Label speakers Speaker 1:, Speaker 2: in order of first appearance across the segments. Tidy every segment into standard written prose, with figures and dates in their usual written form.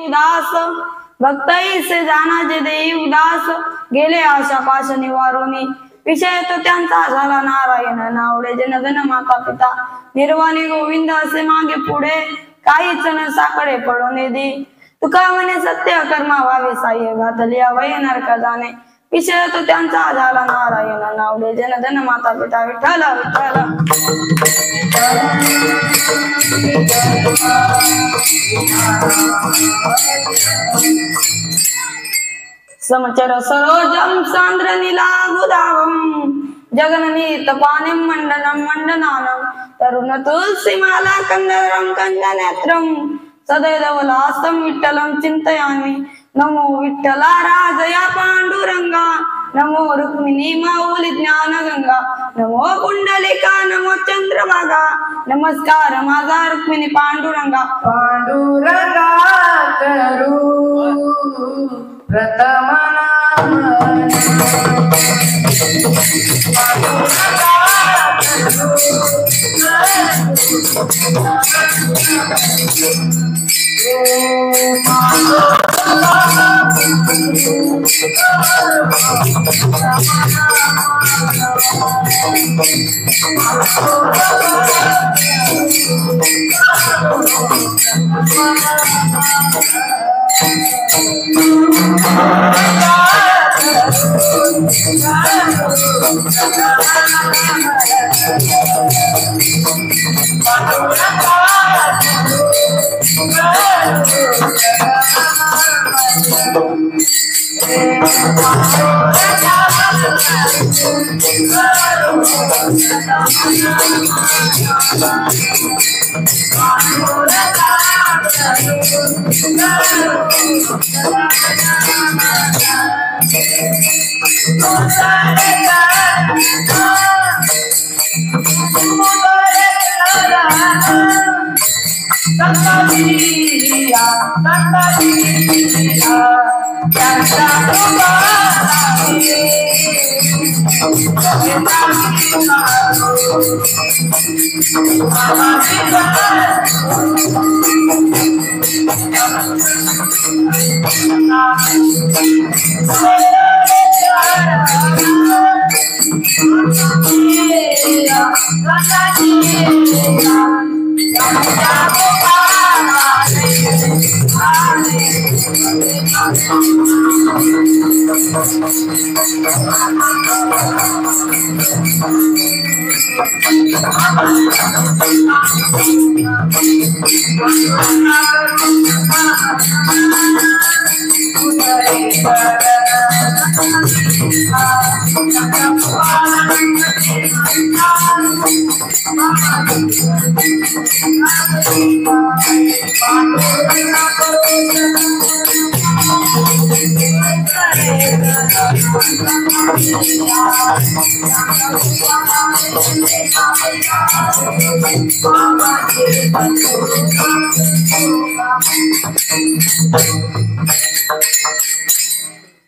Speaker 1: उदास भक्तई से जानाचे देई उदास गेले आशा पाश निवारोनी विषय तो त्यांचा झाला नारायण नावडे जनधन माता पिता निर्वाणी गोविंद असे मागे पुढे काहीच न साकडे पडून दे तुका म्हणे सत्य कर्मा व्हावे साह्य घातली अवय नरक जाणे विषय तो त्यांचा झाला नारायण नावडे जनधन माता पिता विठ्ठल विठ्ठल समचर सरोजम सांद्र नीलाभुधावम जगननीत पानिम मंडनम मंडनानम तरुण तुलसी माला कंदरम कंदनेत्रम सदैवलास्तम विठ्ठलम चिंतयामि नमो विठ्ठला राजया पांडुरंगा नमो रुक्मिणी माऊली ज्ञान गंगा नमो कुंडलिका नमो चंद्रभागा नमस्कार माझा रुक्मिणी पांडुरंगा
Speaker 2: पांडुरंगा करू प्रथम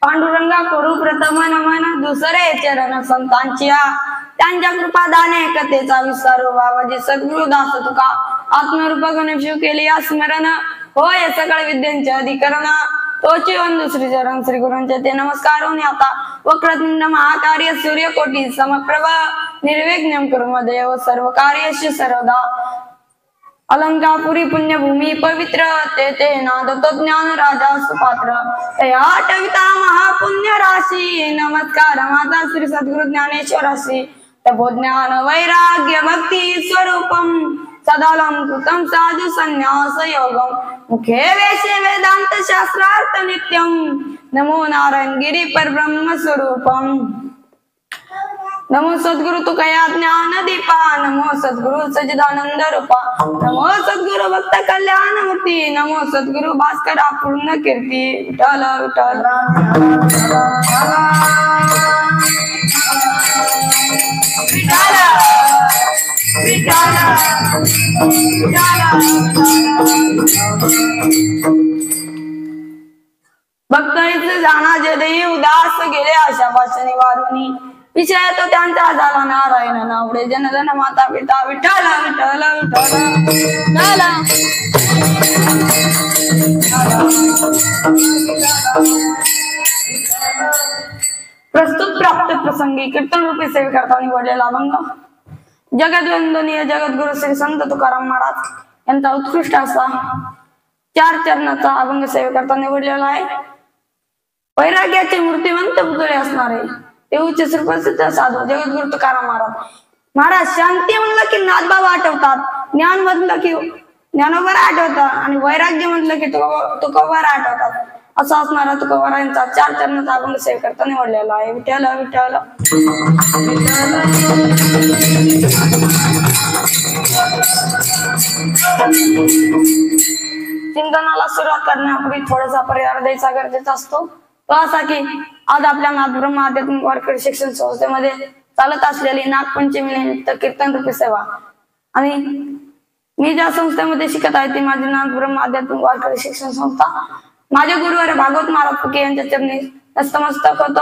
Speaker 1: पांडुरंगा करू प्रथम नमन दुसरे चरण संतांच्या त्यांच्या कृपादाने कथेचा विस्तार व्हावा सद्गुरु दास तुका आत्मरूप गणशिव केले या स्मरण होय सकळ विद्यांचे अधिकरण तोची दुसरी चरण श्री गुरूंचे ते नमस्कार होऊन आता वक्रतुंड महाकार्य सूर्यकोटी समप्रभ निर्विघ्नं कुरु देव सर्व कार्येषु सर्वदा अलंकापुरी पुण्यभूमी पवित्र ते नादतो ज्ञान राजा सुपात्र तया आठविता महापुण्य राशी नमस्कार माझा श्री सद्गुरु ज्ञानेश्वराशी तपोज्ञान वैराग्य भक्ती स्वरूपम सदालंकृतं साधु संन्यास योगम मुखे वेशे वेदांत शास्त्रार्थ नित्यम नमो नारायण गिरी परब्रह्म स्वरूपम नमो सद्गुरु तुकया ज्ञान दीपा नमो सद्गुरु सच्चिदानंद रूपा नमो सद्गुरु भक्त कल्याण मूर्ती नमो सद्गुरु भास्करा पूर्ण कीर्ती विठ्ठल विठ्ठल भक्तांचे जाना जे देई उदास गेले आशा पाश निवारुनी विषय तो त्यांचा झाला नारायण नावडे जनधन माता पिता विठ्ठल विठ्ठल विठ्ठल प्रस्तुत प्राप्त प्रसंगी कीर्तन रूपी सेवे करता निवडलेला अभंग जगद्वंदनीय जगद्गुरु श्री संत तुकाराम महाराज यांचा उत्कृष्ट असा 4 चरणाचा अभंग सेवे करता निवडलेला आहे. वैराग्याचे मूर्तिवंत पुतळे असणारे देऊचे सुप्रसिद्ध साधू जगद्गुरु तुकाराम महाराज शांती म्हणलं की नाथबाबा आठवतात, ज्ञान म्हणलं की ज्ञानोबा आठवतात आणि वैराग्य म्हटलं की तुकोबा आठवतात. असा असणारा तुकोबारायांचा 4 चरणाचा अभंग सेवे करता निवडलेला आहे. विठ्ठल विठ्ठल चिंतनाला सुरुवात करण्यापूर्वी थोडासा परिहार द्यायचा गरजेचा असतो. तो असा की आज आपल्या नाथब्रह्म आध्यात्मिक वारकरी शिक्षण संस्थेमध्ये चालत असलेली नागपंचमी निमित्त कीर्तन रूपी सेवा आणि मी ज्या संस्थेमध्ये शिकत आहे ती माझी नाथब्रह्म आध्यात्मिक वारकरी शिक्षण संस्था माझे गुरुवार भागवत महाराज फुके यांच्या चरणी नतमस्तक होतो.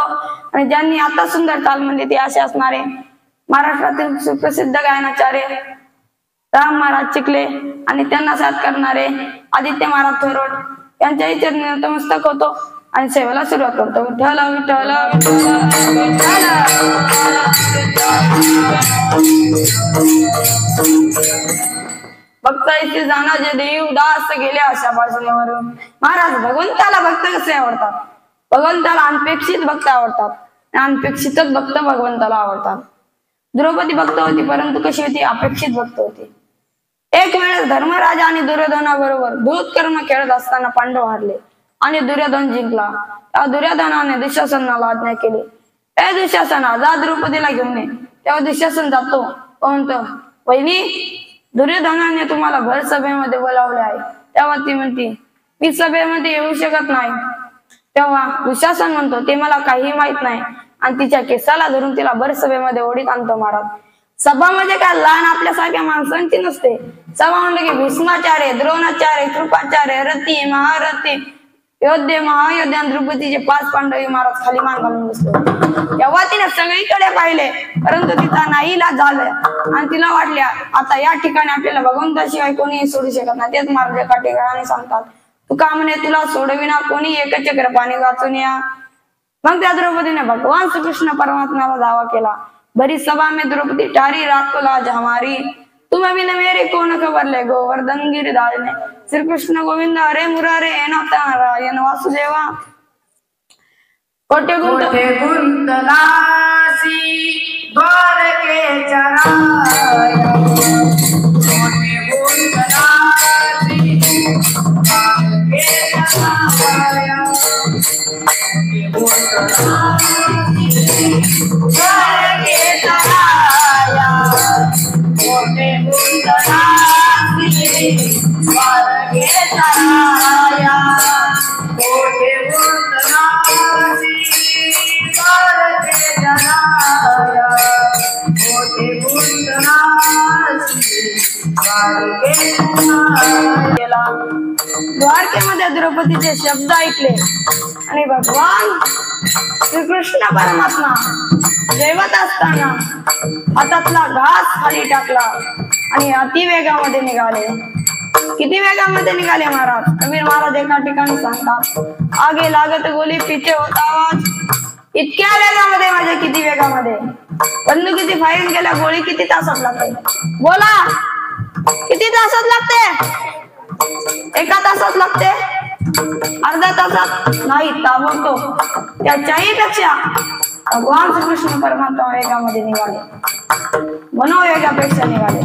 Speaker 1: आणि ज्यांनी आता सुंदर ताल म्हणली ते असे असणारे महाराष्ट्रातील सुप्रसिद्ध गायनाचार्य राम महाराज चिखले आणि त्यांना साथ करणारे आदित्य महाराज थोरवड यांच्याही चरणी नतमस्तक होतो आणि सेवेला सुरुवात करतो. विठ्ठल विठ्ठल भक्त इथे जाणं जे देव दास गेले अशा बाजूनेवरून महाराज भगवंताला भक्त कसे आवडतात? भगवंताला अनपेक्षित भक्त आवडतात, अनपेक्षितच भक्त भगवंताला आवडतात. द्रौपदी भक्त होती परंतु कशी होती? अपेक्षित भक्त होती. एक वेळेस धर्मराजा आणि दुर्योधनाबरोबर दूत कर्म खेळत असताना पांडव हारले आणि दुर्योधन जिंकला. त्या दुर्योधनाने दुःशासनाला आज्ञा केली, ए दुःशासना जा द्रौपदीला घेऊन ये. तेव्हा दुःशासन जातो, म्हणतो वहिनी दुर्योधनाने तुम्हाला भर सभेमध्ये बोलावले आहे. तेव्हा ती म्हणते मी सभेमध्ये येऊ शकत नाही. तेव्हा दुःशासन म्हणतो ते मला काही माहित नाही आणि तिच्या केसाला धरून तिला भर सभेमध्ये ओढीत आणतो. महाराज सभा म्हणजे काय लहान आपल्यासारख्या माणसांची नसते. सभा म्हणलं की भीष्माचार्य, द्रोणाचार्य, कृपाचार्य, रथी, महारथी, योद्धे, महायोद्धे आणि द्रौपदीचे 5 पांडवी महाराज खाली मान घालून बसले. तेव्हा तिने सगळीकडे पाहिले परंतु तिचा नाईलाज झाला आणि तिला वाटल्या आता या ठिकाणी आपल्याला भगवंताशिवाय कोणीही सोडू शकत नाही. तेच महाराज एका ठिकाणी सांगतात तुका म्हणे तुला सोडविना कोणी एकचक्र पाणी वाचून या. मग त्या द्रौपदीने भगवान श्रीकृष्ण परमात्म्याला दावा केला, भरी सभा में द्रौपदी टारी राखो लाज हमारी, तुम बिन मेरे कौन खबर ले गोवर्धन गिरिधारी ने. श्री कृष्ण गोविंद हरे मुरारे हे नारायण वासुदेवा. कोटे
Speaker 2: गुंतलासी द्वारकेच्या राया, कोटे गुंतलासी द्वारकेच्या राया, द्वारकेच्या राया, कोटे गुंतलासी द्वारकेच्या राया, कोटे गुंतलासी
Speaker 1: द्वारकेमध्ये द्रौपदीचे शब्द ऐकले आणि भगवान श्रीकृष्ण परमात्मा जेवत असताना हातातला घास खाली टाकला आणि अतिवेगामध्ये निघाले. किती वेगामध्ये निघाले महाराज? कबीर महाराज एका ठिकाणी सांगतात आगे लागत गोली पीछे होता आवाज. इतक्या वेगामध्ये म्हणजे किती वेगामध्ये? बंदुकीची फायरिंग केल्या गोळी किती तासात लागते? बोला किती तासात लागते? 1 तासात लागते? अर्ध्या तासात नाही, ताबडतोब. त्याच्याही पेक्षा भगवान श्रीकृष्ण परमात्मा वेगामध्ये निघाले, मनोवेगापेक्षा निघाले.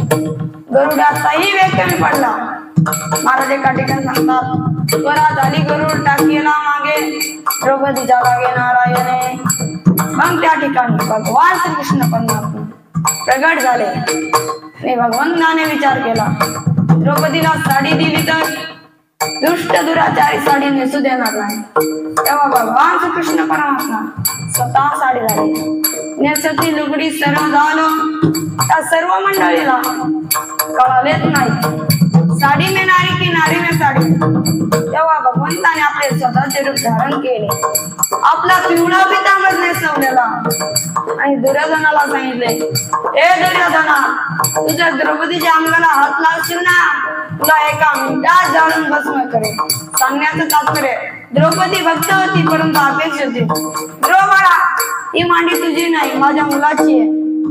Speaker 1: गरुडाचाही वेग कमी पडला. महाराज एका ठिकाणी सांगतात त्वरा झाली गरुड टाकीला मागे, द्रौपदीच्या लागे नारायणे. मग त्या ठिकाणी भगवान श्रीकृष्ण परमात्मा प्रगट झाले आणि भगवंताने विचार केला द्रौपदीला साडी दिली तर दुष्ट दुराचारी साडी नेसू देणार नाही. तेव्हा भगवान श्रीकृष्ण परमात्मा स्वतः साडी झाली. नेसती लुगडी सर्व झालं. त्या सर्व मंडळीला कळलेच नाही साडी में नारी की नारी में साडी. तेव्हा भगवंताने आपले स्वतःचे रूप धारण केले, आपला पिवळा पितांबर नेसवलेला आणि दुर्योधनाला सांगितले, हे दुर्योधना तू जर द्रौपदीच्या अंगाला हात लावशील ना तुला एका मिनिटात जाळून भस्म करेल. सांगण्याचं तात्पर्य द्रौपदी भक्त होती परंतु अपेक्षा होती. ध्रुव बाळा ही मांडी तुझी नाही माझ्या मुलाची आहे.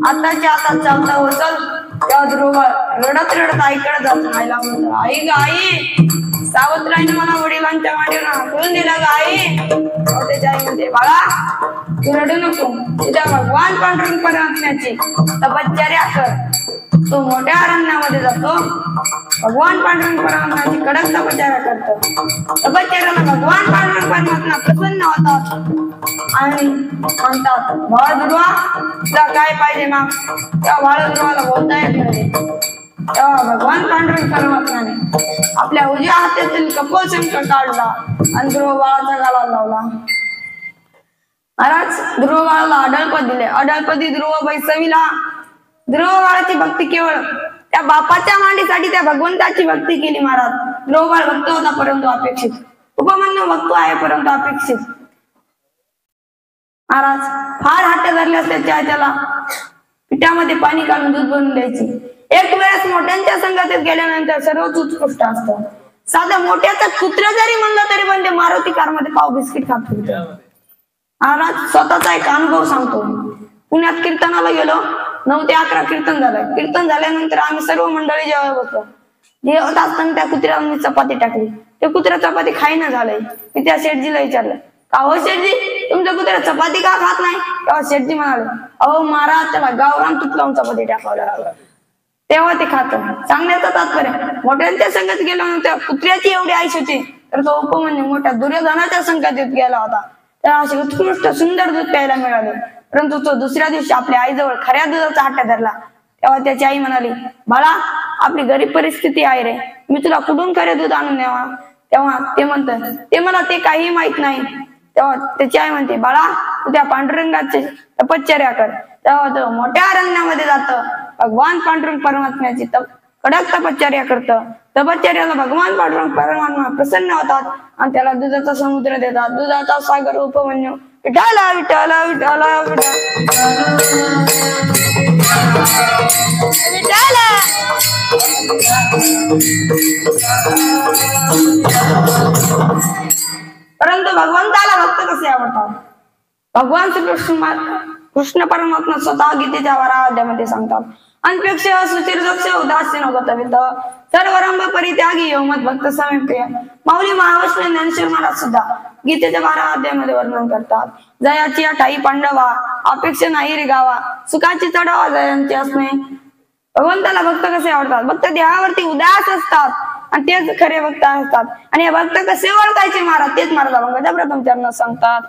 Speaker 1: आताच्या हातात चालता हो चल. तेव्हा ध्रुव रडत रडत आईकडे जातो. आईला म्हणतो आई ग आई सावत्राईने मला वडिलांच्या मांडीवर हाकलून दिला ग आई. त्याच्या आई म्हणते बाळा तू रडू नको. तुझ्या भगवान पांडुरंग परमात्म्याची तपश्चर्या कर. तो मोठ्या अरण्यामध्ये जातो. भगवान पांडुरंग परमात्म्याची कडक तपश्चर्या करतो. तपश्चर्याला भगवान पांडुरंग परमात्मा प्रसन्न होतात आणि म्हणतात बाळ ध्रुवा तुला काय पाहिजे मग. त्या बाळ ध्रुवाला बोलता येत नाही. तेव्हा भगवान पांडुरंग परमात्म्याने आपल्या उजव्या हातातील कपोल शंख काढला आणि ध्रुव बाळाच्या गाला लावला. महाराज ध्रुव बाळाला अडळपद दिले. अडळपदी ध्रुव बैसविला. ध्रुव बाळाची भक्ती केवळ त्या बापाच्या मांडीसाठी त्या भगवंताची भक्ती केली. महाराज ध्रुव बाळ भक्त होता परंतु अपेक्षित. उपमन्यू भक्त आहे परंतु अपेक्षित. महाराज फार हट्ट धरले असते त्याला पिठामध्ये पाणी काढून दूध बनवून द्यायची. एक वेळेस मोठ्यांच्या संगतीत गेल्यानंतर सर्वच उत्कृष्ट असतं. साधा मोठ्याचा कुत्रा जरी म्हणलं तरी पण ते मारुती कारमध्ये पाव बिस्किट खात होते. महाराज स्वतःचा एक अनुभव सांगतो. पुण्यात कीर्तनाला गेलो. 9 ते 11 कीर्तन झालं. कीर्तन झाल्यानंतर आम्ही सर्व मंडळी जेवायला बसलो. जेवत असताना त्या कुत्र्याला मी चपाती टाकली. ते कुत्र्या चपाती खाईना झालंय. मी त्या शेठजीला विचारलं का हो शेठजी तुमच्या कुत्र्या चपाती का खात नाही. तेव्हा शेठजी म्हणाले अहो महाराज त्याला गावरान तूप लावून चपाती टाकावं लागलं तेव्हा ते खात. सांगण्याचं तात्पर्य मोठ्यांच्या संगत गेल्यानंतर कुत्र्याची एवढी आईश होती तर तो उपमन्यू मोठ्या दुर्योधनाच्या संगतीत गेला होता. त्याला असे उत्कृष्ट सुंदर दूध प्यायला मिळाले. परंतु तो दुसऱ्या दिवशी आपल्या आईजवळ खऱ्या दुधाचा हट्ट धरला. तेव्हा त्याची आई म्हणाली बाळा आपली गरीब परिस्थिती आहे रे. मी तुला कुठून खरे दूध आणून द्यावा. तेव्हा ते म्हणतात ते मला ते काही माहित नाही. तेव्हा त्याची आई म्हणते बाळा तू त्या पांडुरंगाची तपश्चर्या कर. तेव्हा तो मोठ्या अरण्यामध्ये जातं. भगवान पांडुरंग परमात्म्याची कडक तपश्चर्या करतं. तपश्चर्याला भगवान पांडुरंग परमात्मा प्रसन्न होतात आणि त्याला दुधाचा समुद्र देतात. दुधाचा सागर उपमन्यू विठाला विठाला विठाला विठाला. परंतु भगवंताला भक्त कसे आवडतात. भगवान कृष्ण परमात्मा स्वतः गीतेच्या 12 अध्यायामध्ये सांगतात अनपेक्ष सुचिरदक्ष उदासीन गतवित सर्वरंभ परित्यागी योमत भक्त समीप्रिय. माऊली महावैष्णव ज्ञानेश्वर महाराज सुद्धा गीतेच्या 12 अध्यायामध्ये वर्णन करतात. जयाची ठाई पांडवा अपेक्षा नाही रे गावा सुखाची चढावा जयांची असणे. भगवंताला भक्त कसे आवडतात. भक्त देहावरती उदास असतात आणि तेच खरे भक्त असतात. आणि हे भक्त कसे ओळखायचे महाराज तेच महाराज अभंगाच्या प्रथम चरणात सांगतात.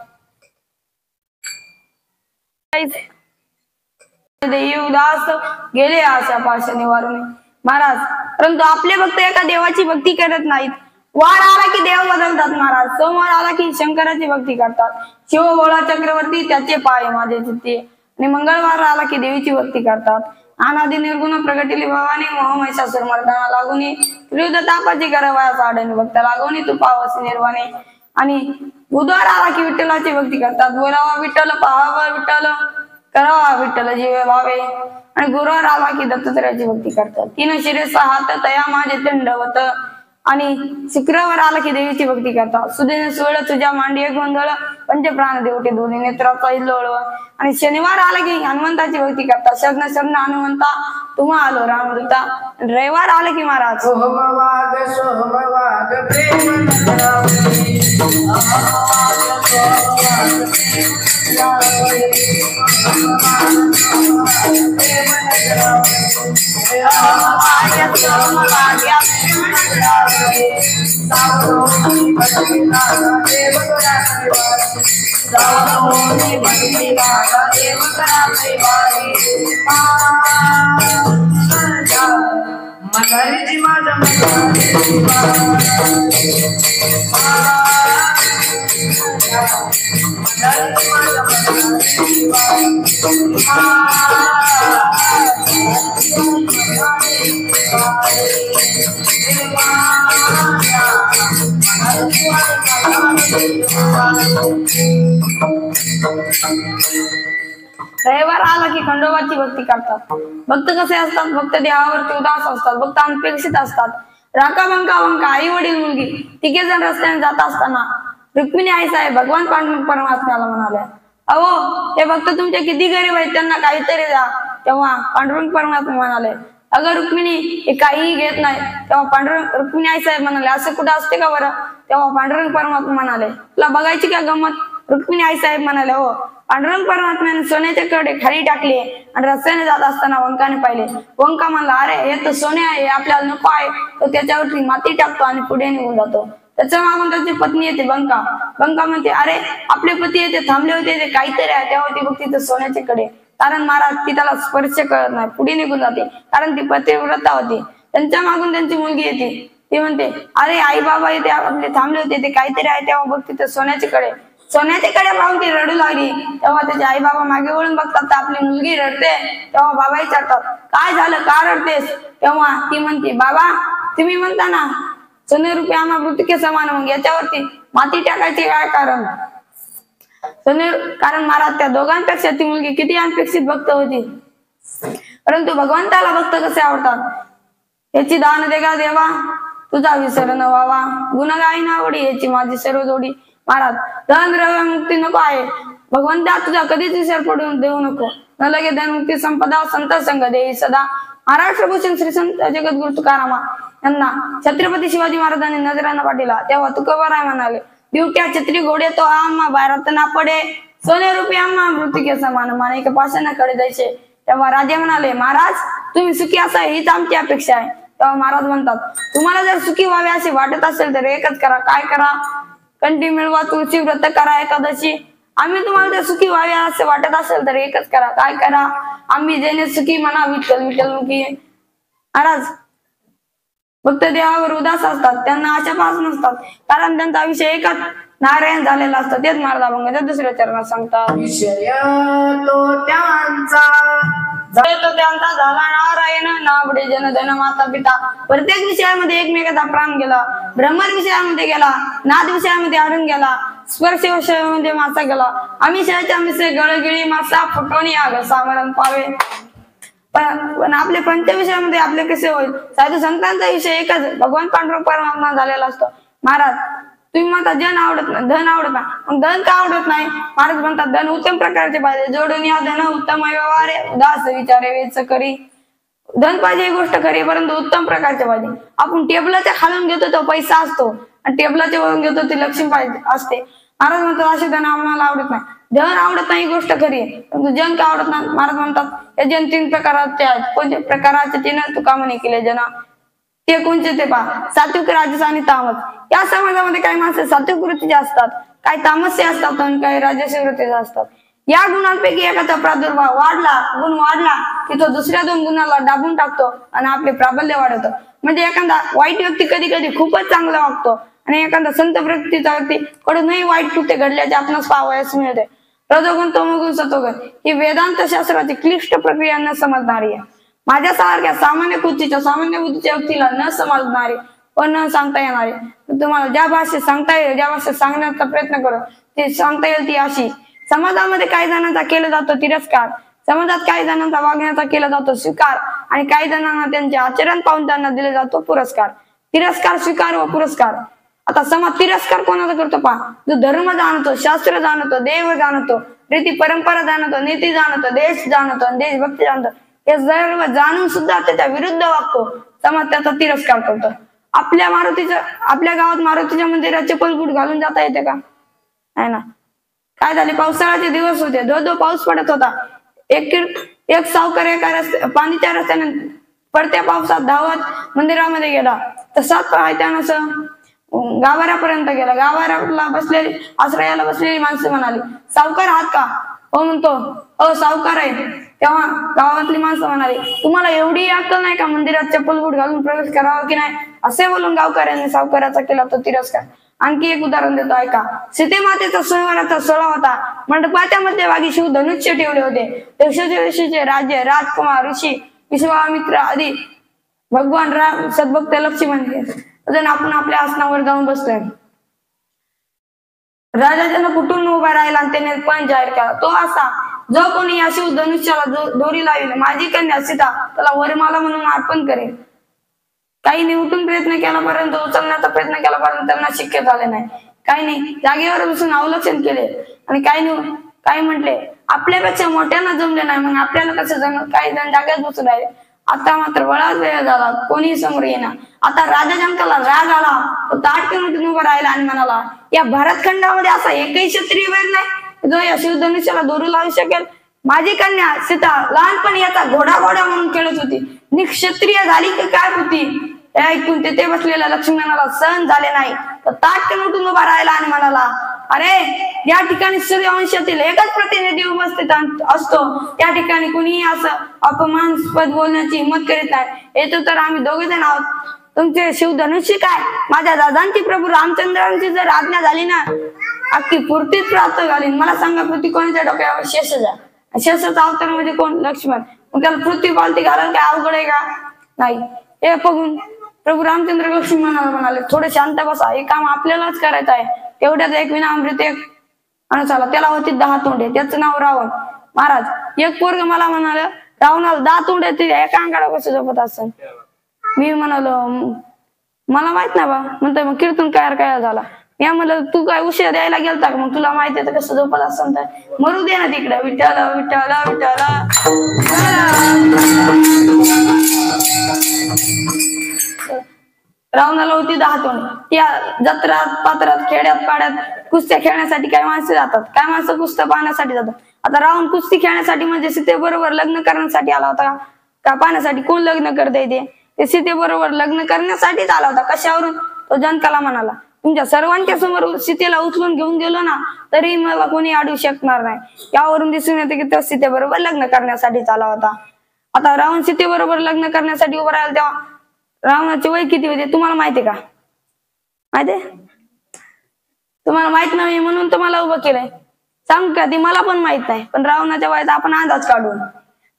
Speaker 1: उदास गेले आशा पाशा निवारून महाराज. परंतु आपले भक्त एका देवाची भक्ती करत नाहीत. वार आला की देव बदलतात महाराज. सोमवार आला की शंकराची भक्ती करतात. शिव भोळा चक्रवर्ती त्याचे पाय माझे चित्ते. आणि मंगळवार आला की देवीची भक्ती करतात. अनादि निर्गुण प्रगटिली भवानी मोह महिषासुर मर्दना लागुनी विरुद्ध तापाची करावयाचा आडणी भक्त लागवणी तू पावसी निर्वाणी. आणि बुधवार आला की विठ्ठलाची भक्ती करतात. बोलावा विठ्ठल पाहावा विठ्ठल करावा विठ्ठल जीवे भावे. आणि गुरुवार आला की दत्तात्रयाची भक्ती करतात. 3 शिरे 6 हात तया माझे दंडवत. आणि शुक्रवार आला की देवीची भक्ती करतात. सुदिन सोळ तुझ्या मांडी गोंधळ पंचप्राण देवटे दोन्ही नेत्राचा हिल्लोळ. आणि शनिवार आला की हनुमंताची भक्ती करतात. शरण शरण हनुमंता तुम्हा आलो रामदूता. रविवार आला की महाराज
Speaker 2: सोमवाद सोमवाद प्रेम मनाली माझा
Speaker 1: रविवार आला की खंडोबाची भक्ती करतात. भक्त कसे असतात? भक्त देहावरती उदास असतात, भक्त अनपेक्षित असतात. राका बंका वंका आई वडील मुलगी तिघे जण रस्त्याने जात असताना रुक्मिणी आई साहेब भगवान पांडुरंग परमात्म्याला म्हणाले, अहो हे भक्त तुमचे किती गरीब आहेत, त्यांना काहीतरी द्या. तेव्हा पांडुरंग परमात्मा म्हणाले, अगं रुक्मिणी हे काहीही घेत नाही. तेव्हा रुक्मिणी आई साहेब म्हणाले, असं कुठं असते का बरं? तेव्हा पांडुरंग परमात्मा म्हणाले, तुला बघायची का गंमत? रुक्मिणी आई साहेब म्हणाले, हो. पांडुरंग परमात्म्याने सोन्याचे कडे खाली टाकले आणि रस्त्याने जात असताना वंकाने पाहिले. वंका म्हणला, अरे हे तर सोने आहे, आपल्याला नको आहे. तो त्याच्यावरती माती टाकतो आणि पुढे निघून जातो. त्याच्या मागून त्याची पत्नी येते बंका. बंका म्हणते, अरे आपले पती येते थांबले होते, ते काहीतरी आहे. तेव्हा ती बघते तर सोन्याचे कडे. कारण महाराज ती त्याला स्पर्श करत नाही, पुढे निघून जाते, कारण ती पतिव्रता होती. त्यांच्या मागून त्यांची मुलगी येते. ती म्हणते, अरे आई बाबा इथे आपले थांबले होते, ते काहीतरी आहे. तेव्हा बघते तर सोन्याचे कडे. सोन्याचे कडे पाहून ती रडू लागली. तेव्हा त्याचे आई बाबा मागे वळून बघतात तर आपली मुलगी रडते. तेव्हा बाबा विचारतात, काय झालं, का रडतेस? तेव्हा ती म्हणते, बाबा तुम्ही म्हणता ना सोने रुपये आम्हा मृतिके समान, मग याच्यावरती माती टाकायचे काय कारण? कारण महाराज त्या दोघांपेक्षा ती मुलगी किती अनपेक्षित भक्त होती. परंतु भगवंताला भक्त कसे आवडतात? याची दान देगा देवा, तुझा विसर न व्हावा, गुण गाई नावडी, याची माझी सर्व जोडी. महाराज धन द्रव्य मुक्ती नको आहे, भगवंता तुझा कधीच विसर पडून देऊ नको. न लगे धन मुक्ती संपदा, संत संग देई सदा. महाराष्ट्र भूषण श्री संत जगद्गुरु तुकारामा यांना छत्रपती शिवाजी महाराजांनी नजरानं पाठीला. तेव्हा तुकोबाराय म्हणाले, दिवट्या छत्री घोडे तो आम्हा भारत ना पडे, सोने रुपये आम्हा मृतिके समान, माणिक पाषाणाकडे जायचे. तेव्हा राजे म्हणाले, महाराज तुम्ही सुखी असा हीच आमची अपेक्षा आहे. तेव्हा महाराज म्हणतात, तुम्हाला जर सुखी व्हावे असे वाटत असेल तर एकच करा. काय करा? कंठी मिळवा, तुळशी व्रत करा, एकादशी. आम्ही तुम्हाला जर सुखी व्हावे असे वाटत असेल तर एकच करा. काय करा? आम्ही जेणे सुखी म्हणा, विठ्ठल विठ्ठलमुखी. महाराज भक्त देहावर उदास असतात, त्यांना आशा पास नसतात, कारण त्यांचा विषय एकच नारायण झालेला असतो. तेच महाराज दुसऱ्या चरणात सांगतात,
Speaker 2: विषय तो त्यांचा
Speaker 1: झाला नारायण, नावडे जनधन माता पिता. प्रत्येक विषयामध्ये एकमेकाचा प्राण गेला. ब्रह्मण विषयामध्ये गेला, नाद विषयामध्ये अरुण गेला, स्पर्श विषयामध्ये मासा गेला. आमिषाच्या मिसे गळगिळी मासा, फुटोनी आग सामरण पावे. पण आपले पंच विषयामध्ये आपले कसे होईल? साधू संतांचा विषय एकच, भगवान पांडुरंग परमात्मा झालेला असतो. महाराज तुम्ही म्हणता धन आवडत नाही, मग धन का आवडत नाही? महाराज म्हणतात, धन उत्तम प्रकारचे पाहिजे, जोडून या धन उत्तम व्यवहारे, उदास विचारे वेच करी. धन पाहिजे ही गोष्ट खरी, परंतु उत्तम प्रकारचे पाहिजे. आपण टेबलाच्या खालून घेतो तो पैसा असतो आणि टेबलाच्या वरून घेतो ती लक्ष्मी पाहिजे असते. महाराज म्हणतात, असे धन आम्हाला आवडत नाही. धन आवडत नाही ही गोष्ट खरी आहे, परंतु जन का आवडत नाही? महाराज म्हणतात, हे जन 3 प्रकाराचे आहेत. कोणत्या प्रकाराचे? 3 तुका म्हणे केले जना. ते कोणते ते पहा, सात्विक, राजस आणि तामस. या समाजामध्ये काही माणसं सात्विक वृत्तीचे असतात, काही तामस्य असतात आणि काही राजसी वृत्तीचे असतात. या गुणांपैकी एखादा प्रादुर्भाव वाढला, गुण वाढला की तो दुसऱ्या 2 गुणाला दाबून टाकतो आणि आपले प्राबल्य वाढवतो. म्हणजे एखादा वाईट व्यक्ती कधी कधी खूपच चांगला वागतो आणि एखादा संत प्रवृत्तीचा व्यक्ती कडूनही वाईट कृत्य घडल्याचे आपणास पाहावयास मिळते. रजोगुण, तमोगुण, सत्वगुण ही वेदांत शास्त्राची क्लिष्ट प्रक्रिया न समजणारी आहे. माझ्यासारख्या सामान्य कृतीच्या सामान्य बुद्धीच्या व्यक्तीला न समजणारी व न सांगता येणारे. तुम्हाला ज्या भाषेत सांगता येईल, ज्या भाषेत सांगण्याचा प्रयत्न करू ते सांगता येईल ती अशी. समाजामध्ये काही जणांचा केला जातो तिरस्कार, समाजात काही जणांचा वागण्याचा केला जातो स्वीकार आणि काही जणांना त्यांचे आचरण पाहून त्यांना दिले जातो पुरस्कार. तिरस्कार, स्वीकार व पुरस्कार. आता समाज तिरस्कार कोणाचा करतो पहा, जो धर्म जाणतो, शास्त्र जाणतो, देव जाणतो, रीती परंपरा जाणतो, नीती जाणतो, देश जाणतो, देशभक्ती जाणतो, हे सर्व जाणून सुद्धा त्याच्या विरुद्ध वागतो, समाज त्याचा तिरस्कार करतो. आपल्या गावात मारुतीच्या मंदिरात चप्पल बूट घालून जाता येते का? आहे ना. काय झाले, पावसाळ्याचे दिवस होते, धो पाऊस पडत होता. एक सावकार एका पाणीच्या रस्त्याने पडत्या पावसात धावत मंदिरामध्ये गेला. तसाच त्यानं गाभाऱ्यापर्यंत गेला. गाभाऱ्याला आश्रयाला बसलेली माणसं म्हणाली, सावकार आहात का? हो म्हणतो, हो सावकार आहे. तेव्हा गावातली माणसं म्हणाली, तुम्हाला एवढी अक्कल नाही का मंदिरात चप्पल बूट घालून प्रवेश करावा की नाही? असे बोलून गावकऱ्यांनी सावकाराचा केला तो तिरस्कार. आणखी एक उदाहरण देतो, ऐका. सीतेमातेचा स्वयंवराचा सोहळा होता. मंडपाच्या मध्यभागी शिव धनुष्य ठेवले होते. ऋषीचे राज्य, राजकुमार, ऋषी, विश्वामित्र आदी भगवान राम, सद्भक्त लक्ष्मण अजून आपण आपल्या आसनावर जाऊन बसलोय. राजा जन कुठून उभा राहिला आणि त्याने पण जाहीर केला तो असा, जो कोणी या शिव धनुष्याला दोरी लावेल माझी कन्या सीता त्याला वरमाला म्हणून अर्पण करेल. काही उठून प्रयत्न केला परंतु उचलण्याचा प्रयत्न केला परंतु त्यांना शक्य झाले नाही. काही नाही जागेवर बसून अवलक्षण केले आणि काही म्हटले आपल्यापेक्षा मोठ्यांना जमले नाही मग आपल्याला कसं जमलं. काही जण जागेत बसून राहिले. आता मात्र बळाच वेळ झाला कोणी समोर येणार. आता राजा जनकाला राग आला तो ताटकन उठून उभा राहिला आणि म्हणाला या भारतखंडामध्ये असा एकही क्षत्रिय वीर नाही जो या शिवधनुष्याला दोरी लावू शकेल. माझी कन्या सीता लहानपणी याचा घोडा म्हणून खेळत होती. निक्षत्रिय झाली की काय होती हे ऐकून तेथे बसलेल्या लक्ष्मणाला सहन झाले नाही. तर ताटकन उठून उभा राहिला आणि म्हणाला अरे या ठिकाणी सूर्यवंशातील एकच प्रतिनिधी उपस्थित असतो. त्या ठिकाणी कुणीही असं अपमानास्पद बोलण्याची हिंमत करीत नाही. येतो तर आम्ही दोघे जण आहोत. तुमचे शिवधनुष्य काय माझ्या दादांची प्रभू रामचंद्रांची जर आज्ञा झाली ना अख्खी पूर्तीच प्राप्त झाली. मला सांगा पृथ्वी कोणाच्या डोक्यावर शेषाचा शेषाचा अवतार म्हणजे कोण लक्ष्मण. मग त्याला पृथ्वी पालती घालायला काय अवघड आहे का नाही. हे बघून प्रभू रामचंद्र लक्ष्मणाला म्हणाले थोडे शांत बसा हे काम आपल्यालाच करायचं आहे. तेवढ्याच एक विनाअमृत एक अनुसाला त्याला होती 10 तोंडे त्याचं नाव रावण. महाराज एक पोरग मला म्हणाल रावणाला 10 तोंडे ते एका अंगाला कसं झोपत असेल. मी म्हणालो मला माहित नाही बा म्हणतोय मग कीर्तन काय झाला. या म्हणलं तू काय उशीर द्यायला गेलता का मग तुला माहिती आहे कसं झोपत असेल तर मरू दे ना तिकडे. विठ्ठल विठ्ठल विठ्ठल रावणाला होती 10 तोंडे. या जत्रात पात्रात खेड्यात पाड्यात कुस्त्या खेळण्यासाठी काही माणसं जातात. काही माणसं कुस्त्या पाहण्यासाठी जातात. आता रावण कुस्ती खेळण्यासाठी म्हणजे सीतेबरोबर लग्न करण्यासाठी आला होता का पाहण्यासाठी. कोण लग्न करता येते ते सीतेबरोबर लग्न करण्यासाठीच आला होता. कशावरून तो जनकाला म्हणाला तुमच्या सर्वांच्या समोर सीतेला उचलून घेऊन गेलो ना तरी मला कोणी अडवू शकणार नाही. यावरून दिसून येते की तो सीतेबरोबर लग्न करण्यासाठीच आला होता. आता रावण सीतेबरोबर लग्न करण्यासाठी उभा राहिला तेव्हा रावणाचे वय किती होते तुम्हाला माहितीये का. माहितीये तुम्हाला माहित नाही म्हणून तुम्हाला उभं केलंय सांग का ती मला पण माहित नाही. पण रावणाच्या वयाचा आपण अंदाज काढू.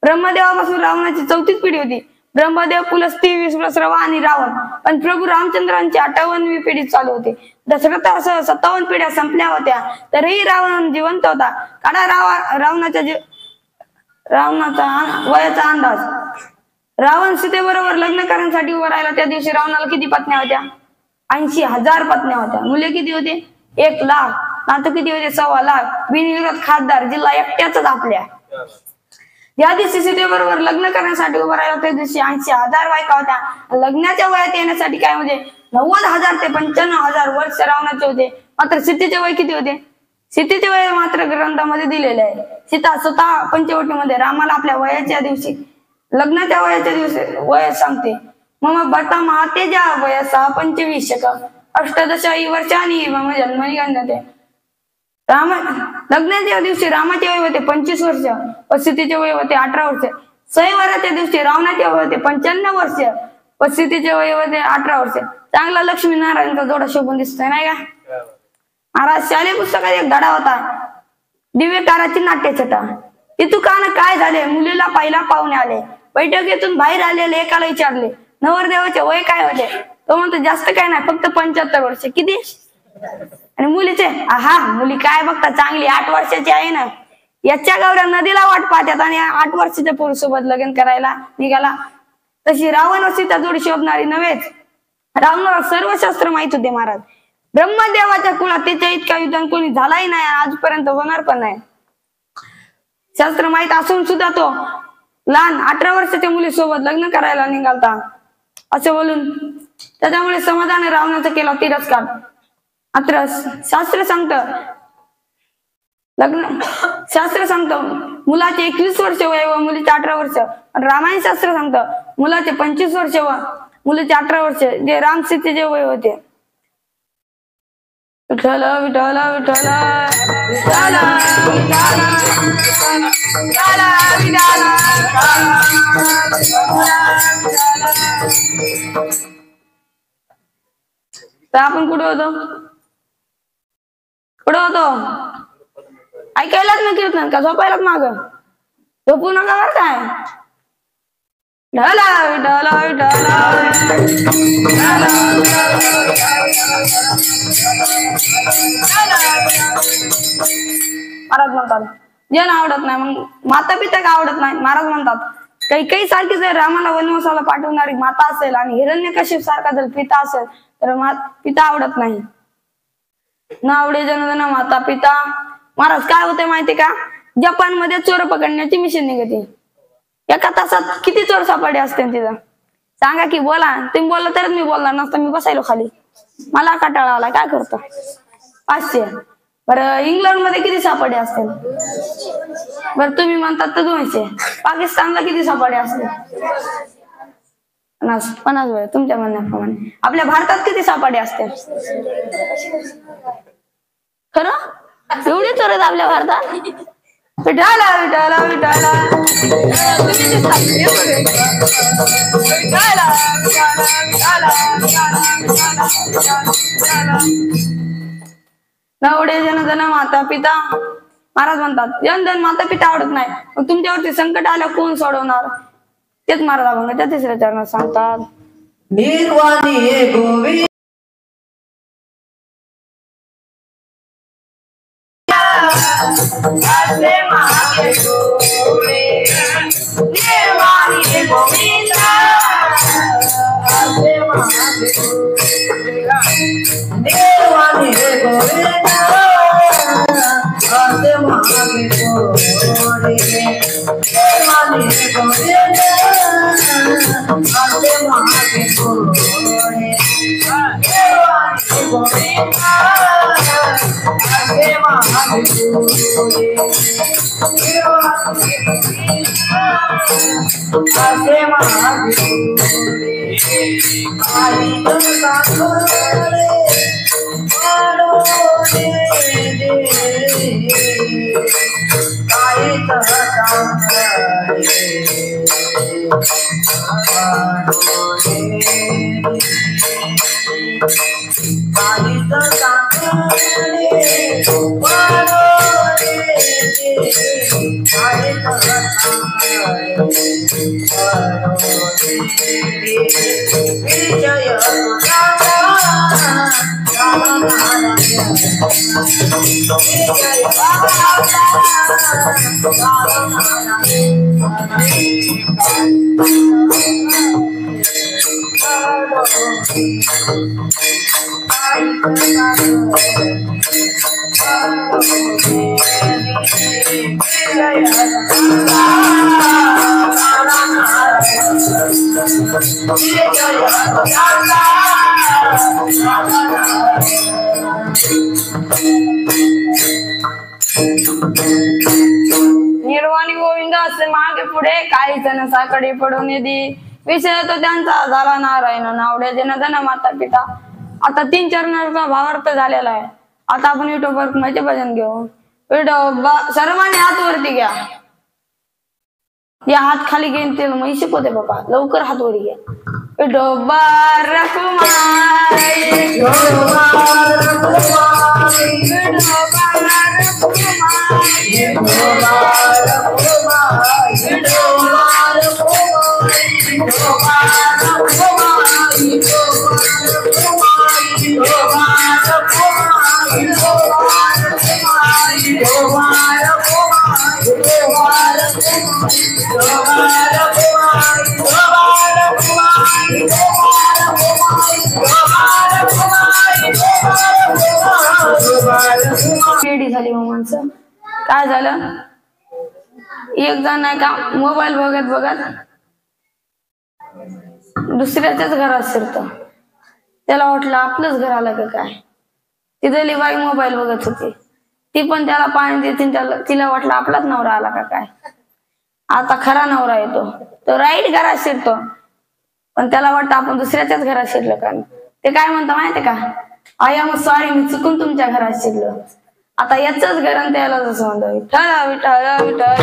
Speaker 1: ब्रह्मदेवापासून रावणाची 34वी पिढी होती. ब्रह्मदेव प्लस 23 प्लस रवा आणि रावण. पण प्रभू रामचंद्रांची 58वी पिढी चालू होती. दशरथासह 57 पिढ्या संपल्या होत्या तरीही रावण जिवंत होता. काढा रावणाचा वयाचा अंदाज. रावण सीतेबरोबर लग्न करण्यासाठी उभा राहिला त्या दिवशी रावणाला किती पत्न्या होत्या 80,000 पत्न्या होत्या. मुले किती होते 1 लाख. नातं किती होते 1.25 लाख. बिनविरोध खासदार जिल्हा एकट्याच आपल्या. या दिवशी सीतेबरोबर लग्न करण्यासाठी उभा राहिला त्या दिवशी 80,000 बायका होत्या. लग्नाच्या वयात येण्यासाठी काय म्हणजे 90,000 ते 95,000 वर्ष रावणाचे होते. मात्र सीतेचे वय किती होते. सीतेचे वय मात्र ग्रंथामध्ये दिलेले आहे. सीता स्वतः पंचवटीमध्ये रामाला आपल्या वयाच्या दिवशी लग्नाच्या वयाच्या दिवशी वय सांगते. मम भट्टा महातेजा वयसा 25 अष्टदशाई वर्षांनी मम जन्मनी गणते. लग्नाच्या दिवशी रामाचे वय होते 25 वर्ष व सीतेचे वय होते 18 वर्ष. स्वयंवराच्या दिवशी रावणाचे वय होते 95 वर्ष व सीतेचे वय होते 18 वर्ष. चांगला लक्ष्मी नारायणचा जोडा शोभून दिसतोय नाही का. महाराज शालेय पुस्तकात एक धडा होता दिव्यकाराची नाट्यछटा. इतुकानं काय झाले मुलीला पाहिला पाहुणे आले. बैठकीतून बाहेर आलेले एकाला विचारले नवरदेवाचे वय काय होते. तो म्हणतो जास्त काय नाही फक्त 75 वर्ष. किती आणि मुलीचे हा मुली काय बघता चांगली 8 वर्षाची आहे ना. याच्या गौऱ्या नदीला वाट पाहतात आणि 8 वर्षाच्या पुरुषसोबत लग्न करायला निघाला. तशी रावण व सीता जोडी शोभणारी नव्हेच. रावणाला सर्व शास्त्र माहित होते महाराज. ब्रह्मदेवाच्या कुळात त्याच्या इतका युद्ध कोणी झालाही नाही आजपर्यंत होणार पण नाही. शास्त्र माहित असून सुद्धा तो लहान 18 वर्षाच्या मुलीसोबत लग्न करायला निघालता असं बोलून त्याच्यामुळे समाधाने रावणाचा केला तिरस्कार. मात्र शास्त्र सांगतं मुलाचे 21 वर्ष वय व मुलीचे 18 वर्ष. रामायण शास्त्र सांगतं मुलाचे 25 वर्ष व मुलीचे 18 वर्ष जे राम सीतेचे वय होते. विठ्ठल विठ्ठल विठ्ठल विठ्ठल तर आपण कुठे होतो ऐकायलाच ना कीर्तन का झोपायलाच माग झोपू नका बरं काय. ढला विठ्ठल विठ्ठल महाराज म्हणतात जन आवडत नाही मग माता पिता का आवडत नाही? महाराज म्हणतात काही काही सारखी जर रामाला वनवासाला पाठवणारी माता असेल आणि हिरण्यकशिप सारखा जर पिता असेल तर पिता आवडत नाही. न आवडे जनधन माता पिता. महाराज काय होते माहिती का? जपान मध्ये चोर पकडण्याची मिशन निघते. एका तासात किती चोर सापडे असते तिथं सांगा की? बोला. तुम्ही बोलला तरच मी बोलणार, नसतं मी बसायलो खाली. मला कंटाळा आला. काय करतो? 500. बरं इंग्लंड मध्ये किती सापडे असतील? बरं तुम्ही म्हणतात तर 200. पाकिस्तानला किती सापडे असतील? 50 वेळ तुमच्या म्हणण्याप्रमाणे. आपल्या भारतात किती सापडे असतील? खरं एवढी चोर आहेत आपल्या भारतात? विठाला विठाला विठाला नवडे जनधन माता पिता. महाराज म्हणतात जनधन माता पिता आवडत नाही मग तुमच्यावरती संकट आलं कोण सोडवणार? तेच महाराज अभंगाच्या 3ऱ्या चरणात सांगतात.
Speaker 2: निर्वाणी गोविंद
Speaker 1: निर्वाणी गोविंद असे मागे पुढे काही जण साकडे पडून येते. विषय तो त्यांचा झाला नारायण नावडे जनधन माता पिता. आता 3 चरणाचा भावार्थ झालेला आहे. आता आपण विठोबा माझे भजन घेऊ. विठोबा सर्वांनी हात वरती घ्या. या हात खाली घेऊन ते मी शिकवते बाबा लवकर हात वर घ्या. विठोबा रखुमाई विठोबा रखुमाई विठोबा रखुमाई विठोबा रखुमाई विठोबा रखुमाई विठोबा रखुमाई विठोबा रखुमाई विठोबा रेडी झाली मग माणसं. काय झालं? एक जण नाही का मोबाईल बघत बघत दुसऱ्याच्याच घरात शिरतो. त्याला वाटलं आपलंच घर आलं का काय. तिथली बाई मोबाईल बघत होती. ती पण त्याला पाणी देते. तिला वाटलं आपलाच नवरा आला का काय. आता खरा नवरा येतो. तो राईट घरात शिरतो पण त्याला वाटतं आपण दुसऱ्याच्याच घरात शिरलो का. ते काय म्हणतो माहितीये का? आय एम सॉरी मी चुकून तुमच्या घरात शिरलो. आता याच घर आणि त्याला जसं म्हणतो विठ्ठल विठ्ठल विठ्ठल.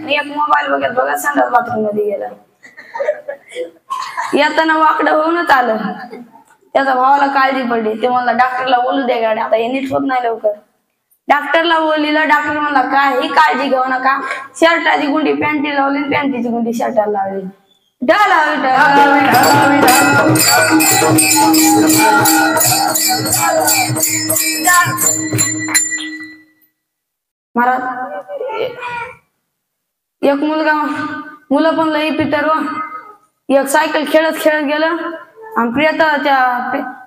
Speaker 1: एक मोबाईल बघत बघत संडास बाथरूम मध्ये गेला. येताना वाकडं होऊनच आलं. त्याच्या भावाला काळजी पडली. ते म्हणला डॉक्टरला बोलू दे गाडी आता हे नीट होत नाही लवकर. डॉक्टरला बोललीला. डॉक्टर म्हणला काही काळजी घेऊ नका. शर्टाची गुंडी पॅन्टी लावली पॅन्टीची गुंडी शर्टाला लावली. ढाला विठ्ठल एक मुलं पण लई पितर व एक सायकल खेळत खेळत गेलं आणि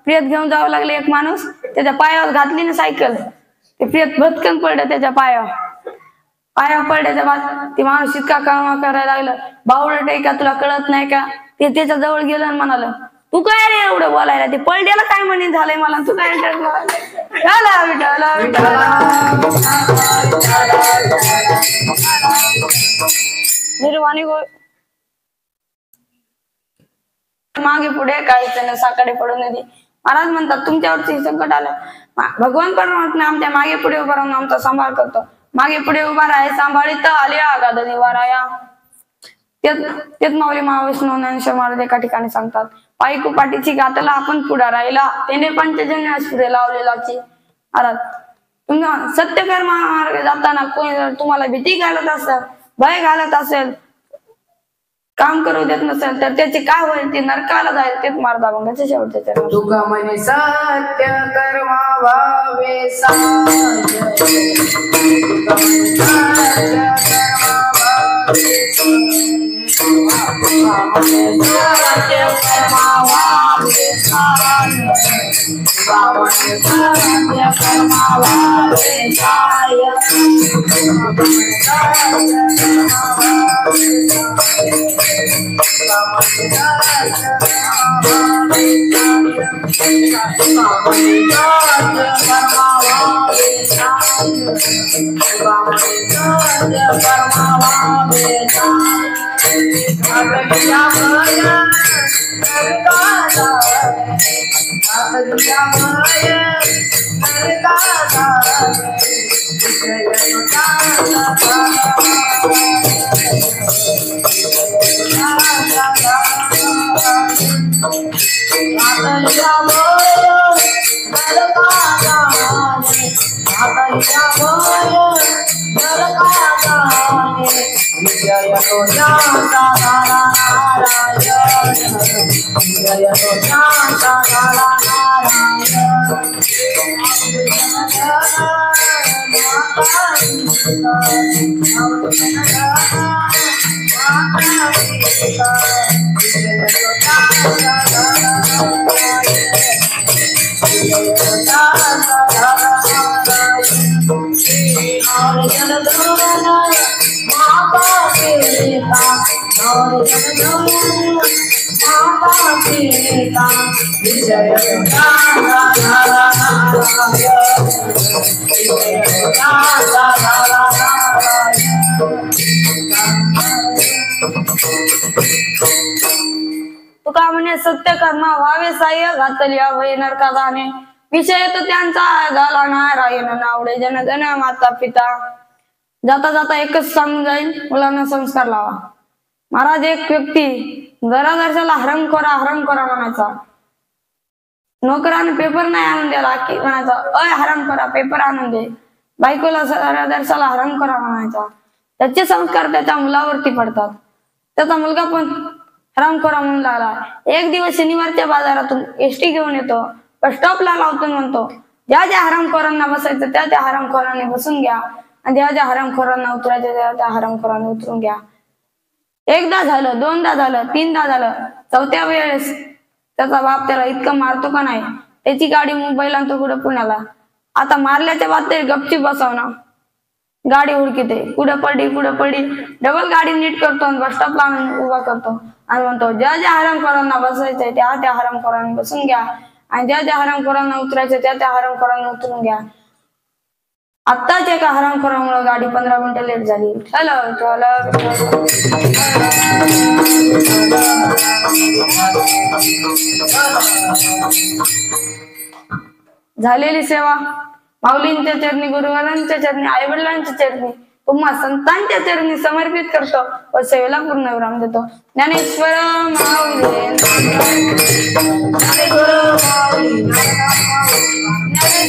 Speaker 1: प्रियत घेऊन जावं लागले. एक माणूस त्याच्या पायावर घातली ना सायकल, ते प्रियत भटकन पडलं त्याच्या पायावर पडल्याच्या बाद ते माणूस इतका कामा करायला लागलं, बावळट आहे का, तुला कळत नाही का. ते त्याच्या जवळ गेलं आणि म्हणाल, तू काय रे एवढं बोलायला, ते पडलेलं काय म्हणे झालंय मला, तू काय निर्वाणी मागे पुढे काही साकडे पडून नये. महाराज म्हणतात तुमच्यावरती संकट आलं, भगवान परमात्मा आमच्या मागे पुढे उभा राहून आमचा सांभाळ करतो. मागे पुढे उभा राहाय सांभाळीत आले आगाध निवाराया. तेच माऊली महाविष्णू ज्ञानेश्वर महाराज एका ठिकाणी सांगतात, पायकू पाठीची गाठला आपण पुढा राहिला, त्याने पंचजन्य पुढे लावलेलाची. महाराज तुम्ही सत्यकर्म मार्ग जाताना कोणी जर तुम्हाला भीती घालत असेल, भय घालत असेल, काम करू देत नसेल, तर त्याचे काय होईल, ते नरकाला जाईल. तेच मार्ग अभंगाचे शेवटचे चरण.
Speaker 2: तुका म्हणे सत्य कर्मा भावे
Speaker 1: तुका म्हणे सत्य कर्म व्हावे साह्य घातली अभय नरका जाणे. विषय तो त्यांचा झाला नारायण नावडे जन जन माता पिता. जाता जाता एकच सांगून जाईल, मुलांना संस्कार लावा. महाराज एक व्यक्ती घराघरच्याला हरमखोरा म्हणायचा, नोकराने पेपर नाही आणून द्याला की म्हणायचा, अय हरामखोरा पेपर आणून दे. बायकोला घराघरच्याला हरमखोरा म्हणायचा. त्याचे संस्कार त्याच्या मुलावरती पडतात. त्याचा मुलगा पण हरामखोरा म्हणून लागला. एक दिवस शनिवारच्या बाजारातून एसटी घेऊन येतो, बस स्टॉपला लावतो, म्हणतो ज्या ज्या हरामखोरांना बसायचं त्या त्या हरामखोरांनी बसून घ्या, आणि ज्या ज्या हरामखोरांना उतरायचं त्या त्या हरामखोरांनी उतरून घ्या. एकदा झालं, दोनदा झालं, तीनदा झालं, चौथ्या वेळेस त्याचा बाप त्याला इतकं मारतो का नाही, त्याची गाडी मुंबईला तो कुठं पुण्याला. आता मारल्याच्या बाद तरी गपचीप बसवणं, गाडी हुडकीते, कुठं पडली डबल गाडी नीट करतो आणि बस स्टॉपला उभा करतो आणि म्हणतो ज्या ज्या हरामखोरांना बसायचंय त्या त्या हरामखोरांनी बसून घ्या, आणि ज्या ज्या हरामखोरांना उतरायचं त्या त्या हरामखोरांना उतरून घ्या. आत्ताच एका हरामखोरामुळे गाडी 15 मिनिटं लेट झाली. झालेली सेवा माऊलींच्या चरणी, गुरुवारांच्या चरणी, आई वडिलांच्या चरणी, तुम्हा संतांच्या चरणी समर्पित करतो व सेवेला पूर्ण विराम देतो. ज्ञानेश्वर माऊली